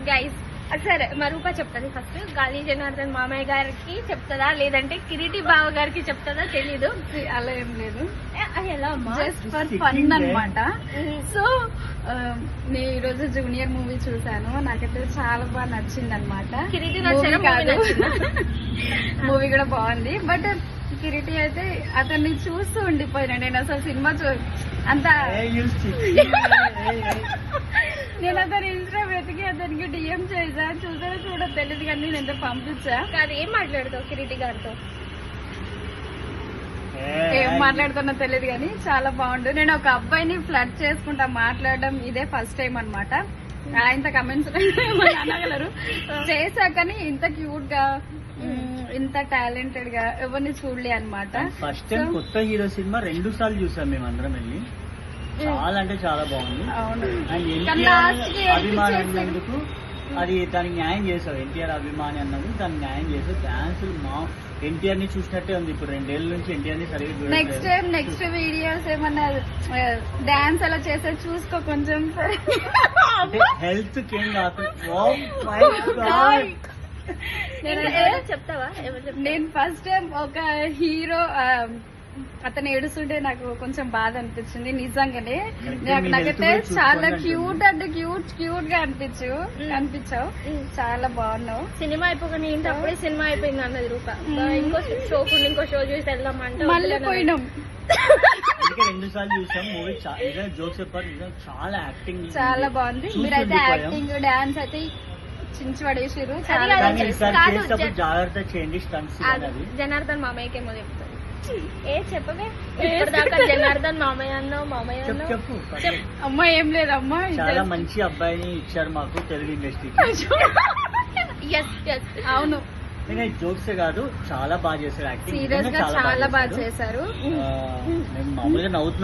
Guys సరే మా రూప చెప్తుంది ఫస్ట్. గాలి జనార్దన్ మామయ్య గారికి చెప్తుందా లేదంటే కిరీటి బావ గారికి చెప్తుందా తెలీదు. అలా ఏం లేదు, ఎలా అమ్మా జస్ట్ ఫర్ ఫన్ అన్నమాట. సో నేను ఈ రోజు జూనియర్ మూవీ చూసాను, నాకైతే చాలా బాగా నచ్చింది అనమాట. కిరీటి మూవీ కూడా బాగుంది. బట్ కిరీటి అయితే అతన్ని చూస్తూ ఉండిపోయినా నేను. అసలు సినిమా అంత నేను అతను ఇన్స్టా వెతికి అతనికి డిఎం చేసా, చూసారో చూడ తెలియదు కానీ నేను ఎంత పంపించా. కాదు ఏం మాట్లాడతావు కిరీటి గారితో? ఏం మాట్లాడుతున్నా తెలియదు కానీ చాలా బాగుండు. నేను ఒక అబ్బాయిని ఫ్లడ్ చేసుకుంటా మాట్లాడడం ఇదే ఫస్ట్ టైం అనమాట. ఇంత కమెంట్స్ అనగలరు చేసా కానీ ఇంత క్యూట్ గా ఇంత టాలెంటెడ్ గా ఎవరిని చూడలే అనమాట. ఫస్ట్ టైం కొత్త హీరో సినిమా 2 సార్లు చూసాం మేము అందరం వెళ్ళి. చాలా అంటే చాలా బాగుంది. అవును, అభిమాని అన్నందుకు అది దానికి న్యాయం చేసావు. ఎన్టీఆర్ అభిమాని అన్నది దానికి న్యాయం చేసావు. డాన్సులు మా ఎన్టీఆర్ ని చూసినట్టే ఉంది. ఇప్పుడు 2 ఏళ్ల నుంచి ఎన్టీఆర్ ని సరిగ్గా నెక్స్ట్ వీడియోస్ ఏమన్నా డాన్స్ అలా చేసే చూసుకో కొంచెం. హెల్త్ కేం కాదు. చెప్తావా? నేను ఫస్ట్ టైం ఒక హీరో అతను ఏడుస్తుంటే నాకు కొంచెం బాధ అనిపించింది నిజంగానే. నాకైతే చాలా క్యూట్ అంటే క్యూట్ గా అనిపించావు. చాలా బాగున్నావు. సినిమా అయిపోగానే ఏంటి అప్పుడే సినిమా అయిపోయింది అన్నది రూప. ఇంకో షో చూసి వెళ్దామంటే మళ్ళీ పోయినాం. 2 సార్లు చూసాం మూవీ. జోక్స్ చెప్పారు, చాలా యాక్టింగ్ చాలా బాగుంది. మీరైతే యాక్టింగ్ డాన్స్ అయితే చించి పడేసారు. జాగ్రత్త చేయండి స్టంట్స్. జనార్దన్ మామయ్యకేమో చెప్తారు. ఏ చెప్పవే ఇప్పటిదాకా జనార్దన్ మామయ్య అన్నావు. చెప్పు. అమ్మా ఏం లేదు అమ్మా, చాలా మంచి అబ్బాయిని ఇచ్చారు మాకు తెలుగు ఇండస్ట్రీకి. అవును, జోక్స్ కాదు చాలా బాగా చేశారు యాక్టింగ్. సీరియస్ గా చాలా బాగా చేశారు. మేము మామూలుగా నవ్వుతున్నాం.